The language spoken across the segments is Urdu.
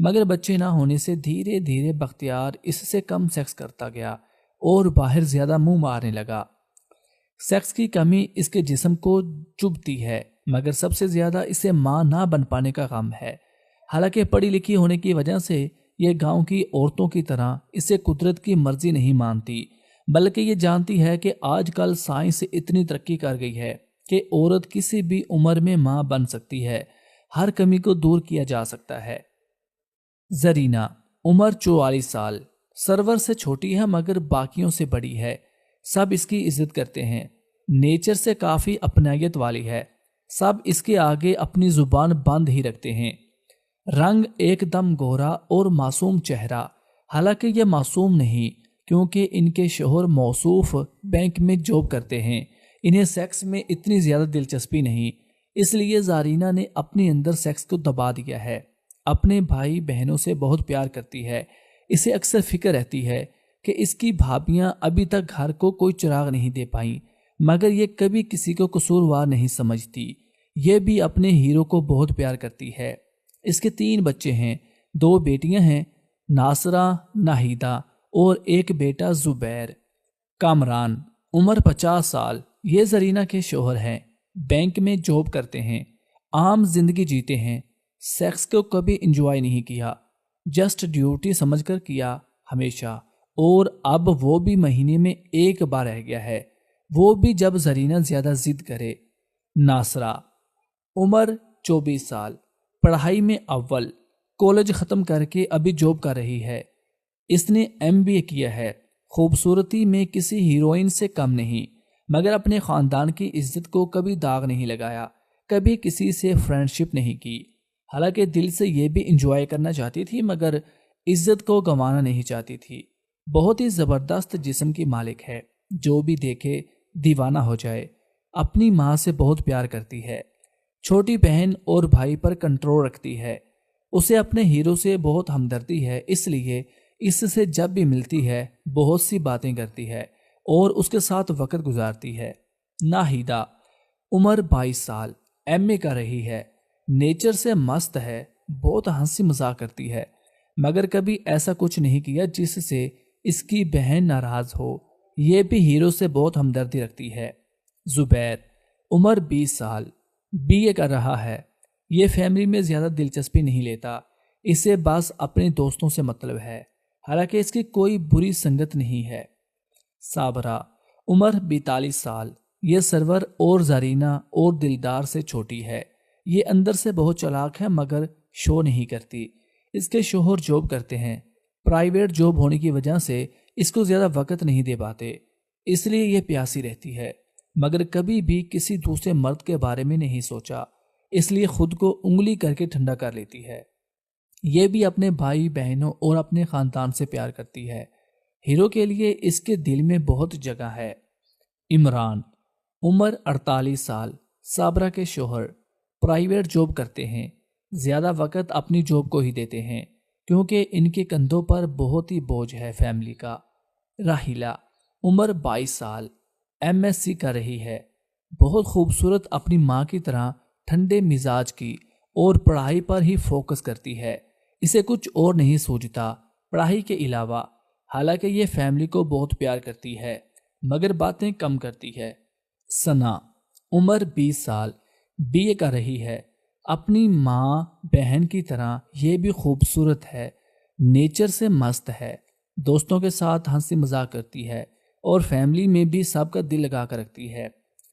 مگر بچے نہ ہونے سے دھیرے دھیرے بختیار اس سے کم سیکس کرتا گیا اور باہر زیادہ منہ مارنے لگا۔ سیکس کی کمی اس کے جسم کو چبھتی ہے، مگر سب سے زیادہ اسے ماں نہ بن پانے کا غم ہے۔ حالانکہ پڑھی لکھی ہونے کی وجہ سے یہ گاؤں کی عورتوں کی طرح اسے قدرت کی مرضی نہیں مانتی، بلکہ یہ جانتی ہے کہ آج کل سائنس اتنی ترقی کر گئی ہے کہ عورت کسی بھی عمر میں ماں بن سکتی ہے، ہر کمی کو دور کیا جا سکتا ہے۔ زرینہ، عمر 44 سال، سرور سے چھوٹی ہے مگر باقیوں سے بڑی ہے۔ سب اس کی عزت کرتے ہیں، نیچر سے کافی اپنائیت والی ہے، سب اس کے آگے اپنی زبان بند ہی رکھتے ہیں۔ رنگ ایک دم گورا اور معصوم چہرہ، حالانکہ یہ معصوم نہیں کیونکہ ان کے شوہر موصوف بینک میں جاب کرتے ہیں، انہیں سیکس میں اتنی زیادہ دلچسپی نہیں، اس لیے زارینہ نے اپنے اندر سیکس کو دبا دیا ہے۔ اپنے بھائی بہنوں سے بہت پیار کرتی ہے، اسے اکثر فکر رہتی ہے کہ اس کی بھابیاں ابھی تک گھر کو کوئی چراغ نہیں دے پائیں، مگر یہ کبھی کسی کو قصوروار نہیں سمجھتی۔ یہ بھی اپنے ہیرو کو بہت پیار کرتی ہے۔ اس کے 3 بچے ہیں، 2 بیٹیاں ہیں، ناصرہ، ناہیدہ اور ایک بیٹا زبیر۔ کامران، عمر 50 سال، یہ زرینہ کے شوہر ہیں، بینک میں جاب کرتے ہیں، عام زندگی جیتے ہیں، سیکس کو کبھی انجوائے نہیں کیا، جسٹ ڈیوٹی سمجھ کر کیا ہمیشہ، اور اب وہ بھی مہینے میں 1 بار رہ گیا ہے، وہ بھی جب زرینہ زیادہ ضد کرے۔ ناصرہ، عمر 24 سال، پڑھائی میں اول، کالج ختم کر کے ابھی جاب کر رہی ہے، اس نے MBA کیا ہے، خوبصورتی میں کسی ہیروئن سے کم نہیں، مگر اپنے خاندان کی عزت کو کبھی داغ نہیں لگایا، کبھی کسی سے فرینڈشپ نہیں کی، حالانکہ دل سے یہ بھی انجوائے کرنا چاہتی تھی مگر عزت کو گنوانا نہیں چاہتی تھی۔ بہت ہی زبردست جسم کی مالک ہے، جو بھی دیکھے دیوانہ ہو جائے، اپنی ماں سے بہت پیار کرتی ہے، چھوٹی بہن اور بھائی پر کنٹرول رکھتی ہے، اسے اپنے ہیرو سے بہت ہمدردی ہے، اس لیے اس سے جب بھی ملتی ہے بہت سی باتیں کرتی ہے اور اس کے ساتھ وقت گزارتی ہے۔ ناہیدہ، عمر 22 سال، MA کر رہی ہے، نیچر سے مست ہے، بہت ہنسی مذاق کرتی ہے، مگر کبھی ایسا کچھ نہیں کیا جس سے اس کی بہن ناراض ہو، یہ بھی ہیرو سے بہت ہمدردی رکھتی ہے۔ زبیر، عمر 20 سال، BA کر رہا ہے، یہ فیملی میں زیادہ دلچسپی نہیں لیتا، اسے بس اپنے دوستوں سے مطلب ہے، حالانکہ اس کی کوئی بری سنگت نہیں ہے۔ صابرہ، عمر 42 سال، یہ سرور اور زرینہ اور دلدار سے چھوٹی ہے، یہ اندر سے بہت چالاک ہے مگر شو نہیں کرتی، اس کے شوہر جاب کرتے ہیں، پرائیویٹ جاب ہونے کی وجہ سے اس کو زیادہ وقت نہیں دے پاتے، اس لیے یہ پیاسی رہتی ہے، مگر کبھی بھی کسی دوسرے مرد کے بارے میں نہیں سوچا، اس لیے خود کو انگلی کر کے ٹھنڈا کر لیتی ہے۔ یہ بھی اپنے بھائی بہنوں اور اپنے خاندان سے پیار کرتی ہے، ہیرو کے لیے اس کے دل میں بہت جگہ ہے۔ عمران، عمر 48 سال، صابرہ کے شوہر، پرائیویٹ جاب کرتے ہیں، زیادہ وقت اپنی جاب کو ہی دیتے ہیں کیونکہ ان کے کندھوں پر بہت ہی بوجھ ہے فیملی کا۔ راحیلہ، عمر 22 سال، MSc کر رہی ہے، بہت خوبصورت، اپنی ماں کی طرح ٹھنڈے مزاج کی اور پڑھائی پر ہی فوکس کرتی ہے، اسے کچھ اور نہیں سوچتا پڑھائی کے علاوہ، حالانکہ یہ فیملی کو بہت پیار کرتی ہے مگر باتیں کم کرتی ہے۔ ثنا، عمر 20 سال، BA کر رہی ہے، اپنی ماں بہن کی طرح یہ بھی خوبصورت ہے، نیچر سے مست ہے، دوستوں کے ساتھ ہنسی مذاق کرتی ہے اور فیملی میں بھی سب کا دل لگا کر رکھتی ہے۔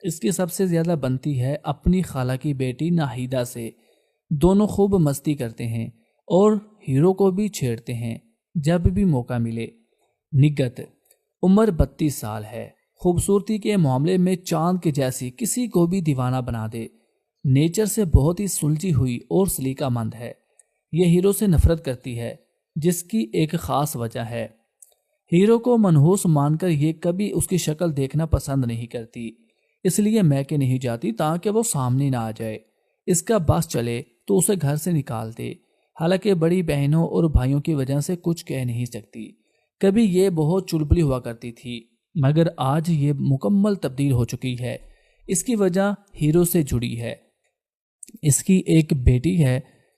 اس کی سب سے زیادہ بنتی ہے اپنی خالہ کی بیٹی ناہیدہ سے، دونوں خوب مستی کرتے ہیں اور ہیرو کو بھی چھیڑتے ہیں جب بھی موقع ملے۔ نگت، عمر 32 سال ہے، خوبصورتی کے معاملے میں چاند کے جیسی، کسی کو بھی دیوانہ بنا دے، نیچر سے بہت ہی سلجھی ہوئی اور سلیقہ مند ہے، یہ ہیرو سے نفرت کرتی ہے جس کی ایک خاص وجہ ہے، ہیرو کو منحوس مان کر یہ کبھی اس کی شکل دیکھنا پسند نہیں کرتی، اس لیے میکے نہیں جاتی تاکہ وہ سامنے نہ آ جائے، اس کا بس چلے تو اسے گھر سے نکال دے، حالانکہ بڑی بہنوں اور بھائیوں کی وجہ سے کچھ کہہ نہیں سکتی۔ کبھی یہ بہت چلبلی ہوا کرتی تھی مگر آج یہ مکمل تبدیل ہو چکی ہے، اس کی وجہ ہیرو سے جڑی ہے۔ اس کی ایک بیٹی ہے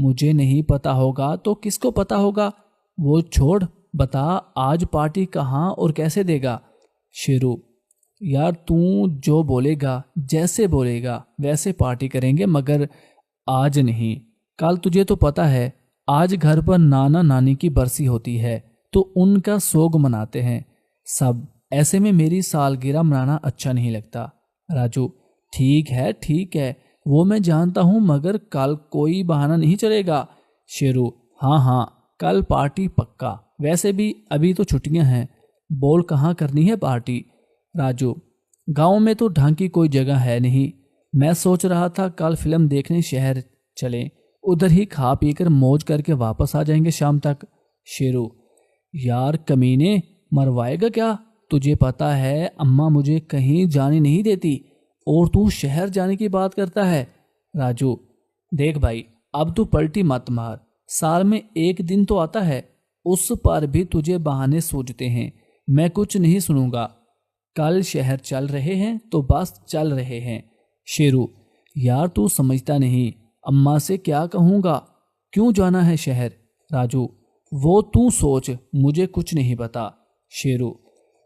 مجھے نہیں پتا ہوگا تو کس کو پتا ہوگا؟ وہ چھوڑ، بتا آج پارٹی کہاں اور کیسے دے گا؟ شیرو: یار تو جو بولے گا، جیسے بولے گا ویسے پارٹی کریں گے، مگر آج نہیں، کل تجھے تو پتا ہے آج گھر پر نانا نانی کی برسی ہوتی ہے تو ان کا سوگ مناتے ہیں سب، ایسے میں میری سالگرہ منانا اچھا نہیں لگتا۔ راجو: ٹھیک ہے وہ میں جانتا ہوں، مگر کل کوئی بہانہ نہیں چلے گا۔ شیرو: ہاں کل پارٹی پکا، ویسے بھی ابھی تو چھٹیاں ہیں، بول کہاں کرنی ہے پارٹی؟ راجو: گاؤں میں تو ڈھنگ کی کوئی جگہ ہے نہیں، میں سوچ رہا تھا کل فلم دیکھنے شہر چلیں، ادھر ہی کھا پی کر موج کر کے واپس آ جائیں گے شام تک۔ شیرو: یار کمینے، مروائے گا کیا؟ تجھے پتا ہے اماں مجھے کہیں جانے نہیں دیتی اور تو شہر جانے کی بات کرتا ہے۔ راجو: دیکھ بھائی، اب تو پلٹی مت مار، سال میں ایک دن تو آتا ہے، اس پر بھی تجھے بہانے سوچتے ہیں، میں کچھ نہیں سنوں گا، کل شہر چل رہے ہیں تو بس چل رہے ہیں۔ شیرو: یار تو سمجھتا نہیں، اماں سے کیا کہوں گا، کیوں جانا ہے شہر؟ راجو: وہ تو سوچ، مجھے کچھ نہیں پتا۔ شیرو: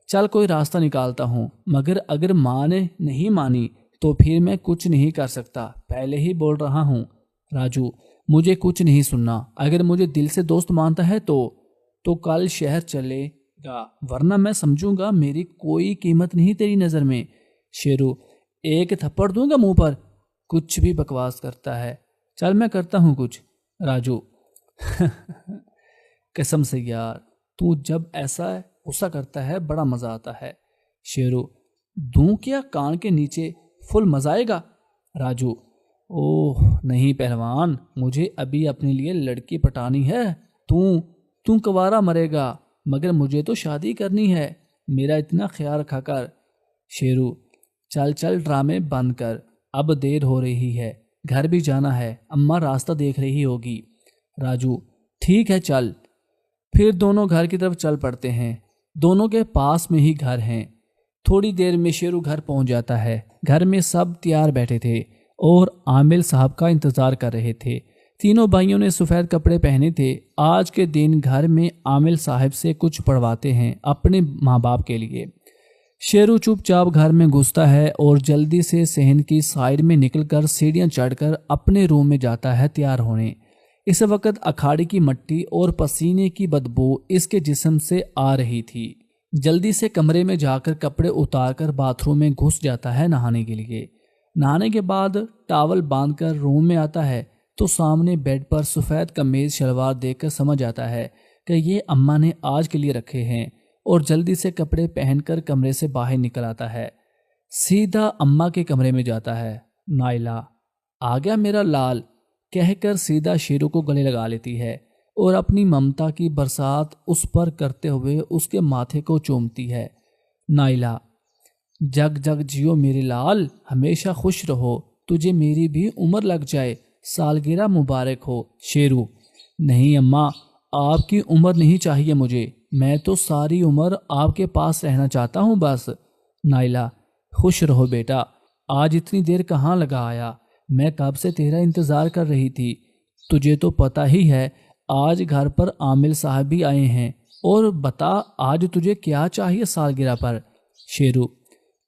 چل کوئی راستہ نکالتا ہوں، مگر اگر ماں نے نہیں مانی تو پھر میں کچھ نہیں کر سکتا، پہلے ہی بول رہا ہوں۔ راجو: مجھے کچھ نہیں سننا، اگر مجھے دل سے دوست مانتا ہے تو کل شہر چلے گا، ورنہ میں سمجھوں گا میری کوئی قیمت نہیں تیری نظر میں۔ شیرو: ایک تھپڑ دوں گا منہ پر، کچھ بھی بکواس کرتا ہے، چل میں کرتا ہوں کچھ۔ راجو: قسم سے یار، تو جب ایسا غصہ کرتا ہے بڑا مزہ آتا ہے۔ شیرو: دوں کیا کان کے نیچے، فل مزہ آئے گا۔ راجو: اوہ نہیں پہلوان، مجھے ابھی اپنے لیے لڑکی پٹانی ہے، تو کنوارا مرے گا، مگر مجھے تو شادی کرنی ہے، میرا اتنا خیال رکھا کر۔ شیرو: چل ڈرامے بند کر، اب دیر ہو رہی ہے، گھر بھی جانا ہے، اماں راستہ دیکھ رہی ہوگی۔ راجو: ٹھیک ہے چل۔ پھر دونوں گھر کی طرف چل پڑتے ہیں، دونوں کے پاس میں ہی گھر ہیں۔ تھوڑی دیر میں شیرو گھر پہنچ جاتا ہے، گھر میں سب تیار بیٹھے تھے اور عامل صاحب کا انتظار کر رہے تھے۔ تینوں بھائیوں نے سفید کپڑے پہنے تھے، آج کے دن گھر میں عامل صاحب سے کچھ پڑھواتے ہیں اپنے ماں باپ کے لیے۔ شیرو چپ چاپ گھر میں گھستا ہے اور جلدی سے صحن کی سائڈ میں نکل کر سیڑھیاں چڑھ کر اپنے روم میں جاتا ہے تیار ہونے۔ اس وقت اکھاڑی کی مٹی اور پسینے کی بدبو اس کے جسم سے آ رہی تھی۔ جلدی سے کمرے میں جا کر کپڑے اتار کر باتھ روم میں گھس جاتا ہے نہانے کے لیے۔ نہانے کے بعد ٹاول باندھ کر روم میں آتا ہے تو سامنے بیڈ پر سفید قمیض شلوار دیکھ کر سمجھ آتا ہے کہ یہ اماں نے آج کے لیے رکھے ہیں، اور جلدی سے کپڑے پہن کر کمرے سے باہر نکل آتا ہے، سیدھا اماں کے کمرے میں جاتا ہے۔ نائلہ: آ گیا میرا لال، کہہ کر سیدھا شیرو کو گلے لگا لیتی ہے اور اپنی ممتا کی برسات اس پر کرتے ہوئے اس کے ماتھے کو چومتی ہے۔ نائلہ: جگ جگ جیو میرے لال، ہمیشہ خوش رہو، تجھے میری بھی عمر لگ جائے، سالگرہ مبارک ہو۔ شیرو: نہیں اماں، آپ کی عمر نہیں چاہیے مجھے، میں تو ساری عمر آپ کے پاس رہنا چاہتا ہوں بس۔ نائلہ: خوش رہو بیٹا، آج اتنی دیر کہاں لگا آیا، میں کب سے تیرا انتظار کر رہی تھی، تجھے تو پتہ ہی ہے آج گھر پر عامل صاحب بھی آئے ہیں، اور بتا آج تجھے کیا چاہیے سالگرہ پر۔ شیرو: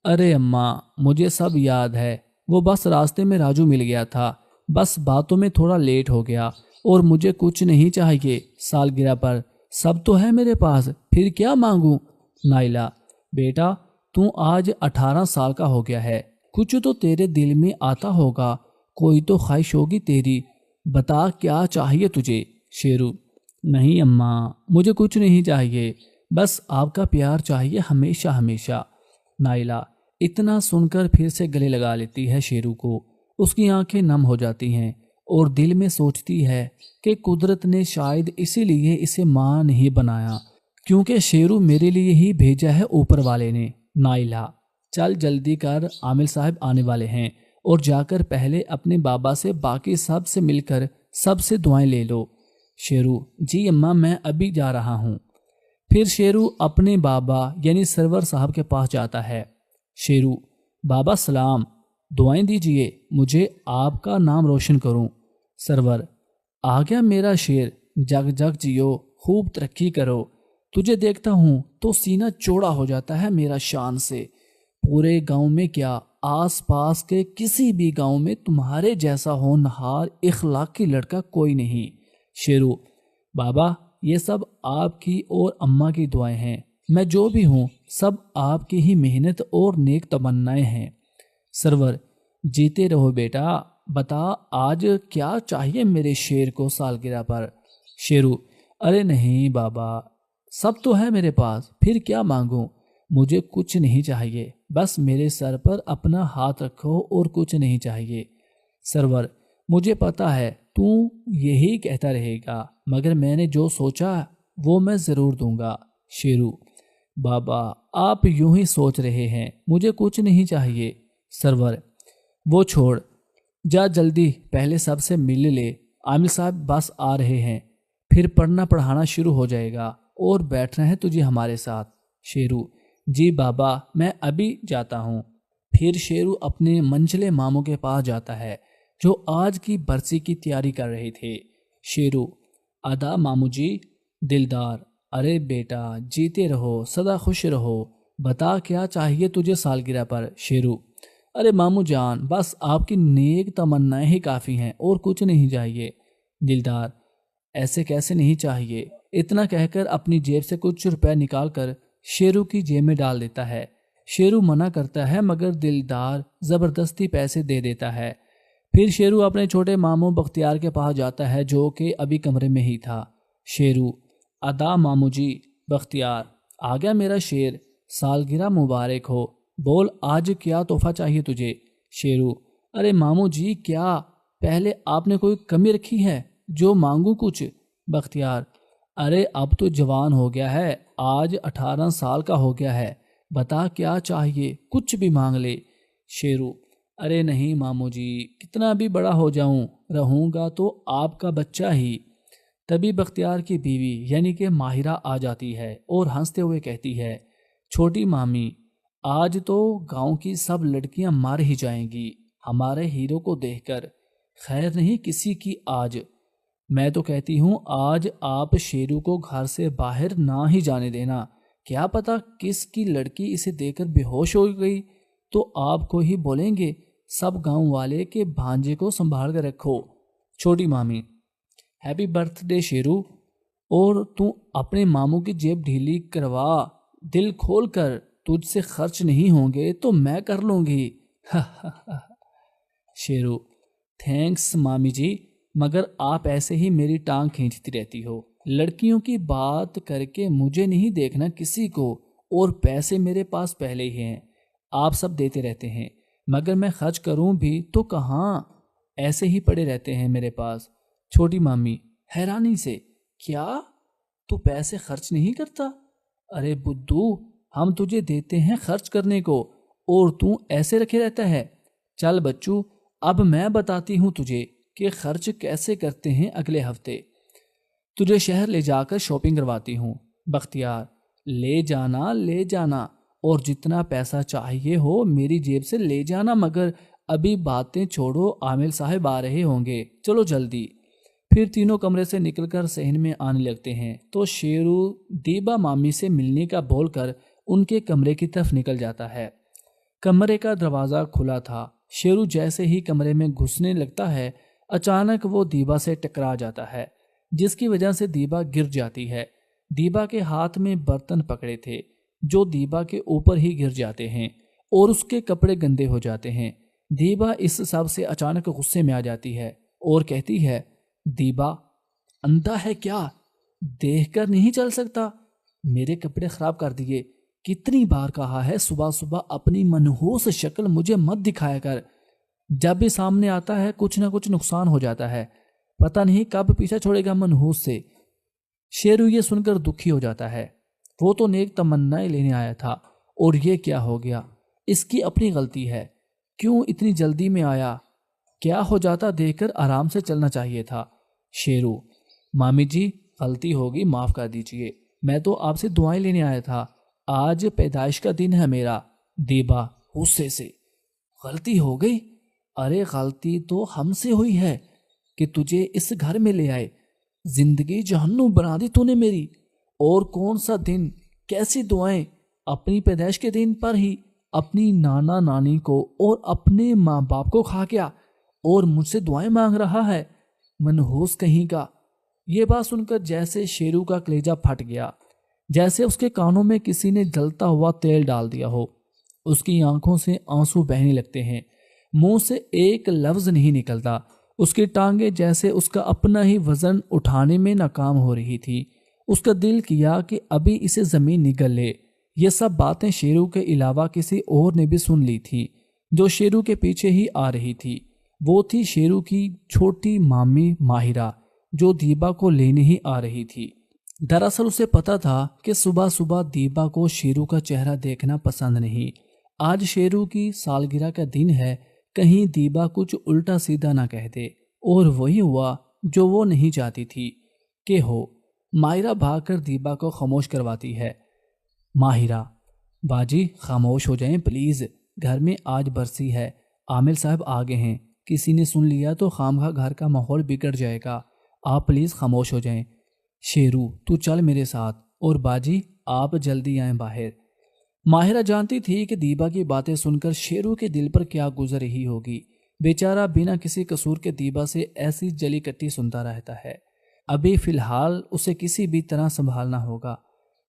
ارے اماں مجھے سب یاد ہے، وہ بس راستے میں راجو مل گیا تھا، بس باتوں میں تھوڑا لیٹ ہو گیا، اور مجھے کچھ نہیں چاہیے سالگرہ پر، سب تو ہے میرے پاس، پھر کیا مانگوں۔ نائلہ: بیٹا تو آج 18 سال کا ہو گیا ہے، کچھ تو تیرے دل میں آتا ہوگا، کوئی تو خواہش ہوگی تیری، بتا کیا چاہیے تجھے۔ شیرو: نہیں اماں، مجھے کچھ نہیں چاہیے، بس آپ کا پیار چاہیے ہمیشہ ہمیشہ۔ نائلہ اتنا سن کر پھر سے گلے لگا لیتی ہے شیرو کو، اس کی آنکھیں نم ہو جاتی ہیں اور دل میں سوچتی ہے کہ قدرت نے شاید اسی لیے اسے ماں نہیں بنایا، کیونکہ شیرو میرے لیے ہی بھیجا ہے اوپر والے نے۔ نائلہ: چل جلدی کر، عامل صاحب آنے والے ہیں، اور جا کر پہلے اپنے بابا سے باقی سب سے مل کر سب سے دعائیں لے لو۔ شیرو: جی اماں میں ابھی جا رہا ہوں۔ پھر شیرو اپنے بابا یعنی سرور صاحب کے پاس جاتا ہے۔ شیرو: بابا سلام، دعائیں دیجئے، مجھے آپ کا نام روشن کروں۔ سرور: آ گیا میرا شیر، جگ جگ جیو، خوب ترقی کرو، تجھے دیکھتا ہوں تو سینہ چوڑا ہو جاتا ہے میرا شان سے، پورے گاؤں میں کیا آس پاس کے کسی بھی گاؤں میں تمہارے جیسا ہونہار اخلاقی لڑکا کوئی نہیں۔ شیرو: بابا یہ سب آپ کی اور اماں کی دعائیں ہیں، میں جو بھی ہوں سب آپ کی ہی محنت اور نیک تمنائیں ہیں۔ سرور: جیتے رہو بیٹا، بتا آج کیا چاہیے میرے شیر کو سالگرہ پر؟ شیرو: ارے نہیں بابا، سب تو ہے میرے پاس، پھر کیا مانگوں؟ مجھے کچھ نہیں چاہیے، بس میرے سر پر اپنا ہاتھ رکھو اور کچھ نہیں چاہیے۔ سرور: مجھے پتا ہے تو یہی کہتا رہے گا، مگر میں نے جو سوچا وہ میں ضرور دوں گا۔ شیرو: بابا آپ یوں ہی سوچ رہے ہیں، مجھے کچھ نہیں چاہیے۔ سرور: وہ چھوڑ، جا جلدی پہلے سب سے مل لے، عامل صاحب بس آ رہے ہیں، پھر پڑھنا پڑھانا شروع ہو جائے گا اور بیٹھنا ہے تجھے ہمارے ساتھ۔ شیرو: جی بابا میں ابھی جاتا ہوں۔ پھر شیرو اپنے منجلے ماموں کے پاس جاتا ہے جو آج کی برسی کی تیاری کر رہے تھے۔ شیرو: ادا ماموں جی۔ دلدار: ارے بیٹا جیتے رہو، سدا خوش رہو، بتا کیا چاہیے تجھے سالگرہ پر؟ شیرو: ارے ماموں جان، بس آپ کی نیک تمنائیں ہی کافی ہیں اور کچھ نہیں چاہیے۔ دلدار: ایسے کیسے نہیں چاہیے؟ اتنا کہہ کر اپنی جیب سے کچھ روپے نکال کر شیرو کی جیب میں ڈال دیتا ہے۔ شیرو منع کرتا ہے مگر دلدار زبردستی پیسے دے دیتا ہے۔ پھر شیرو اپنے چھوٹے ماموں بختیار کے پاس جاتا ہے جو کہ ابھی کمرے میں ہی تھا۔ شیرو: ادا ماموں جی۔ بختیار: آ گیا میرا شیر، سالگرہ مبارک ہو، بول آج کیا تحفہ چاہیے تجھے؟ شیرو: ارے ماموں جی کیا پہلے آپ نے کوئی کمی رکھی ہے جو مانگوں کچھ؟ بختیار: ارے اب تو جوان ہو گیا ہے، آج 18 سال کا ہو گیا ہے، بتا کیا چاہیے، کچھ بھی مانگ لے۔ شیرو: ارے نہیں ماموں جی، کتنا بھی بڑا ہو جاؤں رہوں گا تو آپ کا بچہ ہی۔ تبھی بختیار کی بیوی یعنی کہ ماہرہ آ جاتی ہے اور ہنستے ہوئے کہتی ہے: چھوٹی مامی، آج تو گاؤں کی سب لڑکیاں مار ہی جائیں گی ہمارے ہیرو کو دیکھ کر، خیر نہیں کسی کی آج۔ میں تو کہتی ہوں آج آپ شیرو کو گھر سے باہر نہ ہی جانے دینا، کیا پتا کس کی لڑکی اسے دیکھ کر بے ہوش ہو گئی تو آپ کو ہی بولیں گے سب گاؤں والے کے بھانجے کو سنبھال کر رکھو۔ چھوٹی مامی: ہیپی برتھ ڈے شیرو، اور تو اپنے ماموں کی جیب ڈھیلی کروا، دل کھول کر، تجھ سے خرچ نہیں ہوں گے تو میں کر لوں گی۔ شیرو: تھینکس مامی جی، مگر آپ ایسے ہی میری ٹانگ کھینچتی رہتی ہو، لڑکیوں کی بات کر کے مجھے نہیں دیکھنا کسی کو، اور پیسے میرے پاس پہلے ہی ہیں، آپ سب دیتے رہتے ہیں، مگر میں خرچ کروں بھی تو کہاں، ایسے ہی پڑے رہتے ہیں میرے پاس۔ چھوٹی مامی حیرانی سے: کیا تو پیسے خرچ نہیں کرتا؟ ارے بدھو، ہم تجھے دیتے ہیں خرچ کرنے کو اور تو ایسے رکھے رہتا ہے۔ چل بچو، اب میں بتاتی ہوں تجھے کہ خرچ کیسے کرتے ہیں، اگلے ہفتے تجھے شہر لے جا کر شاپنگ کرواتی ہوں۔ بختیار: لے جانا لے جانا، اور جتنا پیسہ چاہیے ہو میری جیب سے لے جانا، مگر ابھی باتیں چھوڑو، عامل صاحب آ رہے ہوں گے، چلو جلدی۔ پھر تینوں کمرے سے نکل کر صحن میں آنے لگتے ہیں تو شیرو دیبا مامی سے ملنے کا بول کر ان کے کمرے کی طرف نکل جاتا ہے۔ کمرے کا دروازہ کھلا تھا، شیرو جیسے ہی کمرے میں گھسنے لگتا ہے اچانک وہ دیبا سے ٹکرا جاتا ہے، جس کی وجہ سے دیبا گر جاتی ہے۔ دیبا کے ہاتھ میں برتن پکڑے تھے جو دیبا کے اوپر ہی گر جاتے ہیں اور اس کے کپڑے گندے ہو جاتے ہیں۔ دیبا اس سب سے اچانک غصے میں آ جاتی ہے اور کہتی ہے: دیبا اندھا ہے کیا، دیکھ کر نہیں چل سکتا؟ میرے کپڑے خراب کر دیے، کتنی بار کہا ہے صبح صبح اپنی منحوس شکل مجھے مت دکھایا کر، جب بھی سامنے آتا ہے کچھ نہ کچھ نقصان ہو جاتا ہے، پتہ نہیں کب پیچھا چھوڑے گا منحوس سے۔ شیرو یہ سن کر دکھی ہو جاتا ہے، وہ تو نیک تمنائیں لینے آیا تھا اور یہ کیا ہو گیا، اس کی اپنی غلطی ہے، کیوں اتنی جلدی میں آیا، کیا ہو جاتا دیکھ کر آرام سے چلنا چاہیے تھا۔ شیرو: مامی جی غلطی ہوگی، معاف کر دیجئے، میں تو آپ سے دعائیں لینے آیا تھا، آج پیدائش کا دن ہے میرا۔ دیبا غصے سے: غلطی ہو گئی؟ ارے غلطی تو ہم سے ہوئی ہے، کہ تجھے اس گھر میں لے آئے؟ زندگی جہنم بنا دی تو نے میری۔ اور کون سا دن، کیسی دعائیں! اپنی پیدائش کے دن پر ہی اپنی نانا نانی کو اور اپنے ماں باپ کو کھا گیا اور مجھ سے دعائیں مانگ رہا ہے، منحوس کہیں کا۔ یہ بات سن کر جیسے شیرو کا کلیجہ پھٹ گیا، جیسے اس کے کانوں میں کسی نے جلتا ہوا تیل ڈال دیا ہو۔ اس کی آنکھوں سے آنسو بہنے لگتے ہیں، منہ سے ایک لفظ نہیں نکلتا۔ اس کی ٹانگیں جیسے اس کا اپنا ہی وزن اٹھانے میں ناکام ہو رہی تھی۔ اس کا دل کیا کہ ابھی اسے زمین نگل لے۔ یہ سب باتیں شیرو کے علاوہ کسی اور نے بھی سن لی تھی، جو شیرو کے پیچھے ہی آ رہی تھی۔ وہ تھی شیرو کی چھوٹی مامی ماہرہ، جو دیبا کو لینے ہی آ رہی تھی۔ دراصل اسے پتا تھا کہ صبح صبح دیبا کو شیرو کا چہرہ دیکھنا پسند نہیں۔ آج شیرو کی سالگرہ کا دن ہے، کہیں دیبا کچھ الٹا سیدھا نہ کہہ دے، اور وہی ہوا جو وہ نہیں چاہتی تھی کہ ہو۔ ماہرہ بھاگ کر دیبا کو خاموش کرواتی ہے۔ ماہرہ: باجی خاموش ہو جائیں پلیز، گھر میں آج برسی ہے، عامل صاحب آگے ہیں، کسی نے سن لیا تو خامخواہ گھر کا ماحول بگڑ جائے گا، آپ پلیز خاموش ہو جائیں۔ شیرو تو چل میرے ساتھ، اور باجی آپ جلدی آئیں باہر۔ ماہرہ جانتی تھی کہ دیبا کی باتیں سن کر شیرو کے دل پر کیا گزر رہی ہوگی۔ بیچارہ بنا کسی قصور کے دیبا سے ایسی جلی کٹی سنتا رہتا ہے۔ ابھی فی الحال اسے کسی بھی طرح سنبھالنا ہوگا۔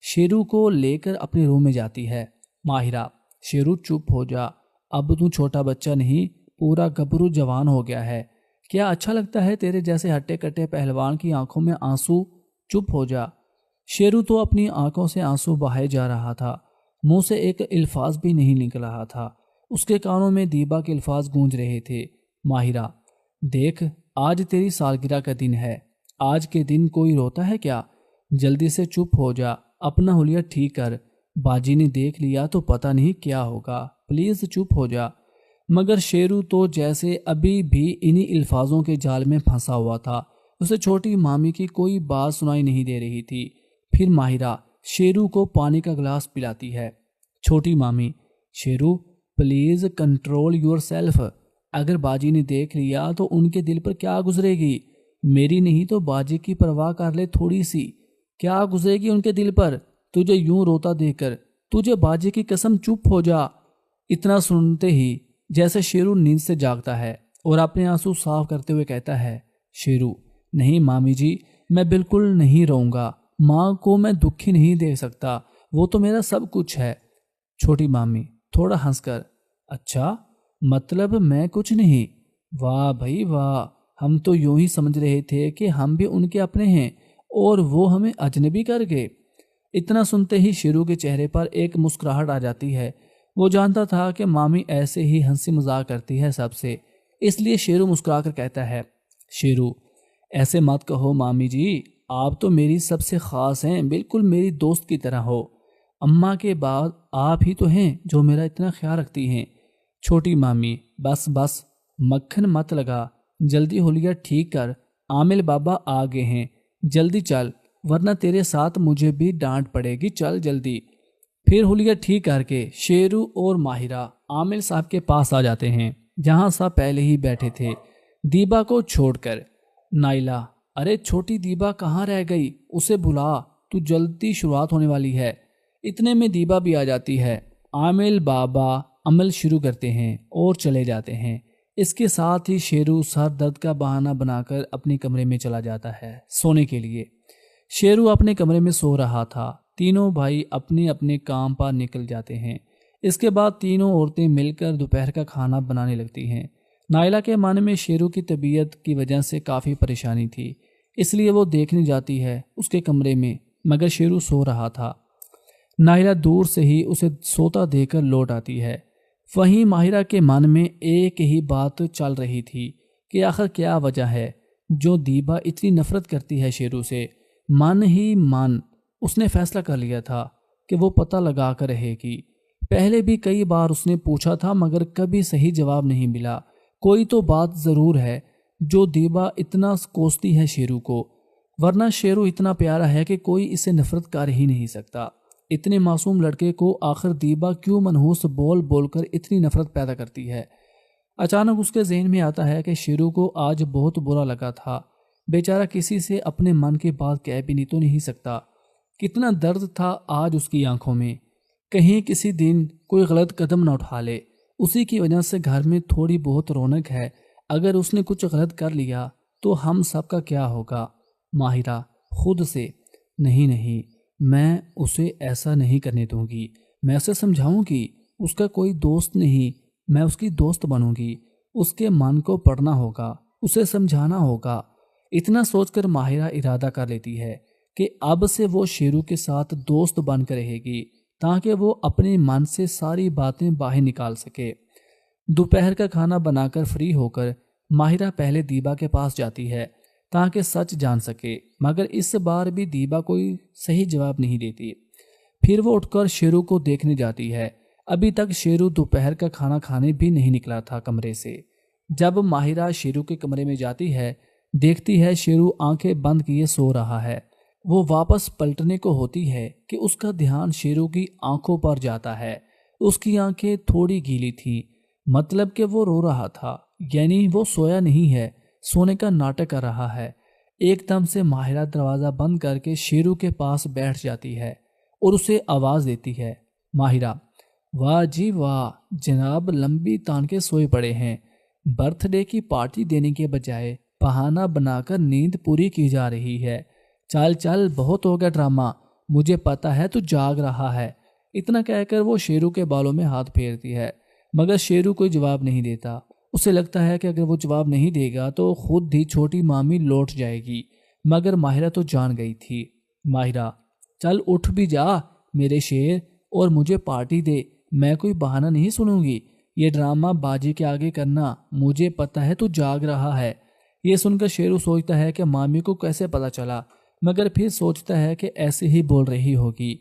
شیرو کو لے کر اپنے روم میں جاتی ہے۔ ماہرہ: شیرو چپ ہو جا، اب تو چھوٹا بچہ نہیں، پورا گبرو جوان ہو گیا ہے، کیا اچھا لگتا ہے تیرے جیسے ہٹے کٹے پہلوان کی آنکھوں میں آنسو؟ چپ ہو جا۔ شیرو تو اپنی آنکھوں سے آنسو بہائے جا رہا تھا، منہ سے ایک الفاظ بھی نہیں نکل رہا تھا۔ اس کے کانوں میں دیبا کے الفاظ گونج رہے تھے۔ ماہرہ: دیکھ آج تیری سالگرہ کا دن ہے، آج کے دن کوئی روتا ہے کیا؟ جلدی سے چپ ہو جا، اپنا حلیہ ٹھیک کر، باجی نے دیکھ لیا تو پتہ نہیں کیا ہوگا، پلیز چپ ہو جا۔ مگر شیرو تو جیسے ابھی بھی انہی الفاظوں کے جال میں پھنسا ہوا تھا، اسے چھوٹی مامی کی کوئی بات سنائی نہیں دے رہی تھی۔ پھر ماہرہ شیرو کو پانی کا گلاس پلاتی ہے۔ چھوٹی مامی: شیرو پلیز کنٹرول یور سیلف، اگر باجی نے دیکھ لیا تو ان کے دل پر کیا گزرے گی؟ میری نہیں تو باجی کی پرواہ کر لے تھوڑی سی، کیا گزرے گی ان کے دل پر تجھے یوں روتا دیکھ کر؟ تجھے باجی کی قسم چپ ہو جا۔ اتنا سنتے ہی جیسے شیرو نیند سے جاگتا ہے اور اپنے آنسو صاف کرتے ہوئے کہتا ہے: شیرو نہیں مامی جی، میں بالکل نہیں رہوں گا، ماں کو میں دکھی نہیں دے سکتا، وہ تو میرا سب کچھ ہے۔ چھوٹی مامی تھوڑا ہنس کر: اچھا مطلب میں کچھ نہیں؟ واہ بھائی واہ، ہم تو یوں ہی سمجھ رہے تھے کہ ہم بھی ان کے اپنے ہیں اور وہ ہمیں اجنبی کر گئے۔ اتنا سنتے ہی شیرو کے چہرے پر ایک مسکراہٹ آ جاتی ہے۔ وہ جانتا تھا کہ مامی ایسے ہی ہنسی مذاق کرتی ہے سب سے، اس لیے شیرو مسکرا کر کہتا ہے: شیرو ایسے مت کہو مامی جی، آپ تو میری سب سے خاص ہیں، بالکل میری دوست کی طرح ہو، اماں کے بعد آپ ہی تو ہیں جو میرا اتنا خیال رکھتی ہیں۔ چھوٹی مامی: بس بس مکھن مت لگا، جلدی حلیہ ٹھیک کر، عامل بابا آگے ہیں، جلدی چل ورنہ تیرے ساتھ مجھے بھی ڈانٹ پڑے گی، چل جلدی۔ پھر حلیہ ٹھیک کر کے شیرو اور ماہرہ عامل صاحب کے پاس آ جاتے ہیں، جہاں صاحب پہلے ہی بیٹھے تھے، دیبا کو چھوڑ کر۔ نائلہ: ارے چھوٹی دیبا کہاں رہ گئی؟ اسے بلا، تو جلدی شروعات ہونے والی ہے۔ اتنے میں دیبا بھی آ جاتی ہے۔ عامل بابا عمل شروع کرتے ہیں اور چلے جاتے ہیں۔ اس کے ساتھ ہی شیرو سر درد کا بہانہ بنا کر اپنے کمرے میں چلا جاتا ہے سونے کے لیے۔ شیرو اپنے کمرے میں سو رہا تھا۔ تینوں بھائی اپنے اپنے کام پر نکل جاتے ہیں۔ اس کے بعد تینوں عورتیں مل کر دوپہر کا کھانا بنانے لگتی ہیں۔ نائلہ کے معنی میں شیرو کی طبیعت کی وجہ سے کافی پریشانی تھی، اس لیے وہ دیکھنے جاتی ہے اس کے کمرے میں، مگر شیرو سو رہا تھا۔ نائلہ دور سے ہی اسے سوتا دیکھ کر لوٹ آتی ہے۔ وہیں ماہرہ کے من میں ایک ہی بات چل رہی تھی کہ آخر کیا وجہ ہے جو دیبا اتنی نفرت کرتی ہے شیرو سے۔ من ہی من اس نے فیصلہ کر لیا تھا کہ وہ پتہ لگا کر رہے گی۔ پہلے بھی کئی بار اس نے پوچھا تھا مگر کبھی صحیح جواب نہیں ملا۔ کوئی تو بات ضرور ہے جو دیبا اتنا کوستی ہے شیرو کو، ورنہ شیرو اتنا پیارا ہے کہ کوئی اسے نفرت کر ہی نہیں سکتا۔ اتنے معصوم لڑکے کو آخر دیبا کیوں منحوس بول بول کر اتنی نفرت پیدا کرتی ہے؟ اچانک اس کے ذہن میں آتا ہے کہ شیرو کو آج بہت برا لگا تھا، بیچارہ کسی سے اپنے من کی بات کہہ بھی تو نہیں سکتا۔ کتنا درد تھا آج اس کی آنکھوں میں، کہیں کسی دن کوئی غلط قدم نہ اٹھا لے، اسی کی وجہ سے گھر میں تھوڑی بہت رونق ہے، اگر اس نے کچھ غلط کر لیا تو ہم سب کا کیا ہوگا؟ ماہرہ خود سے: نہیں، میں اسے ایسا نہیں کرنے دوں گی، میں اسے سمجھاؤں گی، اس کا کوئی دوست نہیں، میں اس کی دوست بنوں گی، اس کے من کو پڑھنا ہوگا، اسے سمجھانا ہوگا۔ اتنا سوچ کر ماہرہ ارادہ کر لیتی ہے کہ اب سے وہ شیرو کے ساتھ دوست بن کر رہے گی تاکہ وہ اپنے من سے ساری باتیں باہر نکال سکے۔ دوپہر کا کھانا بنا کر فری ہو کر ماہرہ پہلے دیبا کے پاس جاتی ہے تاکہ سچ جان سکے، مگر اس بار بھی دیبا کوئی صحیح جواب نہیں دیتی۔ پھر وہ اٹھ کر شیرو کو دیکھنے جاتی ہے۔ ابھی تک شیرو دوپہر کا کھانا کھانے بھی نہیں نکلا تھا کمرے سے۔ جب ماہرہ شیرو کے کمرے میں جاتی ہے، دیکھتی ہے شیرو آنکھیں بند کیے سو رہا ہے۔ وہ واپس پلٹنے کو ہوتی ہے کہ اس کا دھیان شیرو کی آنکھوں پر جاتا ہے۔ اس کی آنکھیں تھوڑی گیلی تھیں، مطلب کہ وہ رو رہا تھا، یعنی وہ سویا نہیں ہے، سونے کا ناٹک کر رہا ہے۔ ایک دم سے ماہرہ دروازہ بند کر کے شیرو کے پاس بیٹھ جاتی ہے اور اسے آواز دیتی ہے: ماہرہ! واہ جی واہ، جناب لمبی تان کے سوئے پڑے ہیں۔ برتھ ڈے کی پارٹی دینے کے بجائے بہانہ بنا کر نیند پوری کی جا رہی ہے۔ چل بہت ہو گیا ڈرامہ، مجھے پتا ہے تو جاگ رہا ہے۔ اتنا کہہ کر وہ شیرو کے بالوں میں ہاتھ پھیرتی ہے، مگر شیرو کوئی جواب نہیں دیتا۔ اسے لگتا ہے کہ اگر وہ جواب نہیں دے گا تو خود ہی چھوٹی مامی لوٹ جائے گی، مگر ماہرہ تو جان گئی تھی۔ ماہرہ: چل اٹھ بھی جا میرے شیر اور مجھے پارٹی دے، میں کوئی بہانہ نہیں سنوں گی۔ یہ ڈرامہ باجی کے آگے کرنا، مجھے پتا ہے تو جاگ رہا ہے۔ یہ سن کر شیرو سوچتا ہے کہ مامی کو کیسے پتا چلا، مگر پھر سوچتا ہے کہ ایسے ہی بول رہی ہوگی۔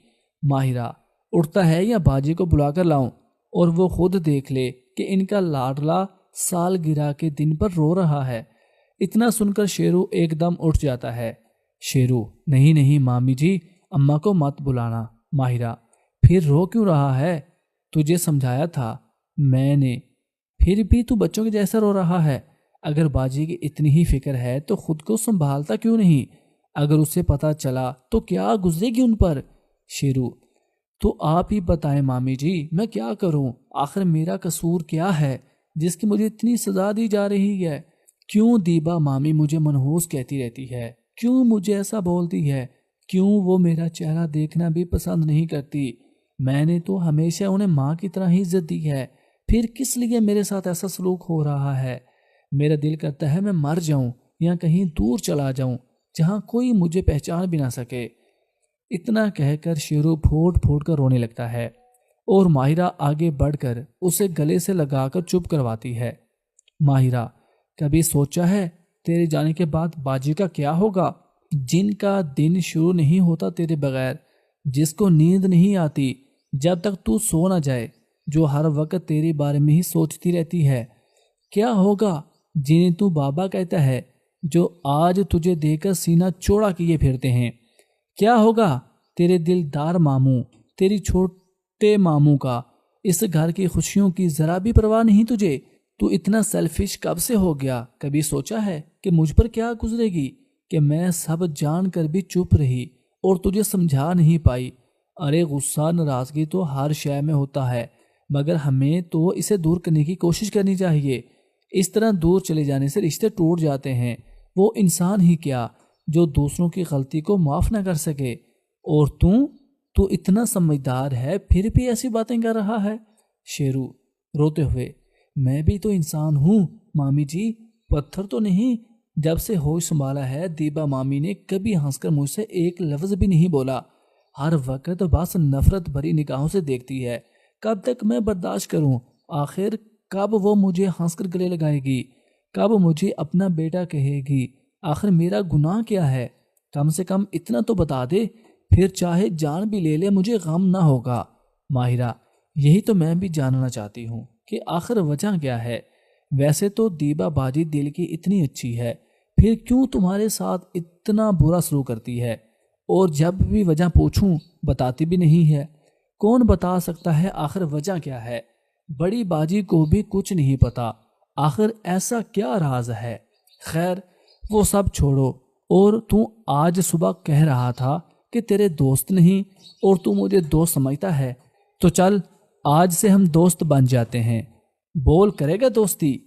ماہرہ: اٹھتا ہے یا باجی کو بلا کر لاؤں اور وہ خود دیکھ لے کہ ان کا لاڈلا سالگرہ کے دن پر رو رہا ہے۔ اتنا سن کر شیرو ایک دم اٹھ جاتا ہے۔ شیرو: نہیں مامی جی، اماں کو مت بلانا۔ ماہرہ: پھر رو کیوں رہا ہے؟ تجھے سمجھایا تھا میں نے، پھر بھی تو بچوں کے جیسا رو رہا ہے۔ اگر باجی کی اتنی ہی فکر ہے تو خود کو سنبھالتا کیوں نہیں؟ اگر اسے پتا چلا تو کیا گزرے گی ان پر؟ شیرو: تو آپ ہی بتائیں مامی جی، میں کیا کروں؟ آخر میرا قصور کیا ہے جس کی مجھے اتنی سزا دی جا رہی ہے؟ کیوں دیبا مامی مجھے منحوس کہتی رہتی ہے؟ کیوں مجھے ایسا بولتی ہے؟ کیوں وہ میرا چہرہ دیکھنا بھی پسند نہیں کرتی؟ میں نے تو ہمیشہ انہیں ماں کی طرح ہی عزت دی ہے، پھر کس لیے میرے ساتھ ایسا سلوک ہو رہا ہے؟ میرا دل کرتا ہے میں مر جاؤں یا کہیں دور چلا جاؤں جہاں کوئی مجھے پہچان بھی نہ سکے۔ اتنا کہہ کر شیرو پھوٹ پھوٹ کر رونے لگتا ہے اور ماہرہ آگے بڑھ کر اسے گلے سے لگا کر چپ کرواتی ہے۔ ماہرہ: کبھی سوچا ہے تیرے جانے کے بعد باجی کا کیا ہوگا؟ جن کا دن شروع نہیں ہوتا تیرے بغیر، جس کو نیند نہیں آتی جب تک تو سو نہ جائے، جو ہر وقت تیرے بارے میں ہی سوچتی رہتی ہے، کیا ہوگا؟ جنہیں تو بابا کہتا ہے، جو آج تجھے دیکھ کر سینہ چوڑا کیے پھرتے ہیں، کیا ہوگا تیرے دلدار ماموں، تیری چھوٹے ماموں کا؟ اس گھر کی خوشیوں کی ذرا بھی پرواہ نہیں تجھے؟ تو اتنا سیلفش کب سے ہو گیا؟ کبھی سوچا ہے کہ مجھ پر کیا گزرے گی کہ میں سب جان کر بھی چپ رہی اور تجھے سمجھا نہیں پائی؟ ارے غصہ ناراضگی تو ہر شے میں ہوتا ہے، مگر ہمیں تو اسے دور کرنے کی کوشش کرنی چاہیے۔ اس طرح دور چلے جانے سے رشتے ٹوٹ جاتے ہیں۔ وہ انسان ہی کیا جو دوسروں کی غلطی کو معاف نہ کر سکے، اور تو اتنا سمجھدار ہے پھر بھی ایسی باتیں کر رہا ہے۔ شیرو روتے ہوئے: میں بھی تو انسان ہوں مامی جی، پتھر تو نہیں۔ جب سے ہوش سنبھالا ہے دیبا مامی نے کبھی ہنس کر مجھ سے ایک لفظ بھی نہیں بولا، ہر وقت بس نفرت بھری نگاہوں سے دیکھتی ہے۔ کب تک میں برداشت کروں؟ آخر کب وہ مجھے ہنس کر گلے لگائے گی؟ کب مجھے اپنا بیٹا کہے گی؟ آخر میرا گناہ کیا ہے؟ کم سے کم اتنا تو بتا دے، پھر چاہے جان بھی لے لے مجھے غم نہ ہوگا۔ ماہرہ: یہی تو میں بھی جاننا چاہتی ہوں کہ آخر وجہ کیا ہے؟ ویسے تو دیبا باجی دل کی اتنی اچھی ہے، پھر کیوں تمہارے ساتھ اتنا برا سلوک کرتی ہے؟ اور جب بھی وجہ پوچھوں بتاتی بھی نہیں ہے۔ کون بتا سکتا ہے آخر وجہ کیا ہے؟ بڑی باجی کو بھی کچھ نہیں پتا، آخر ایسا کیا راز ہے؟ خیر وہ سب چھوڑو، اور تو آج صبح کہہ رہا تھا کہ تیرے دوست نہیں اور تو مجھے دوست سمجھتا ہے، تو چل آج سے ہم دوست بن جاتے ہیں۔ بول کرے گا دوستی؟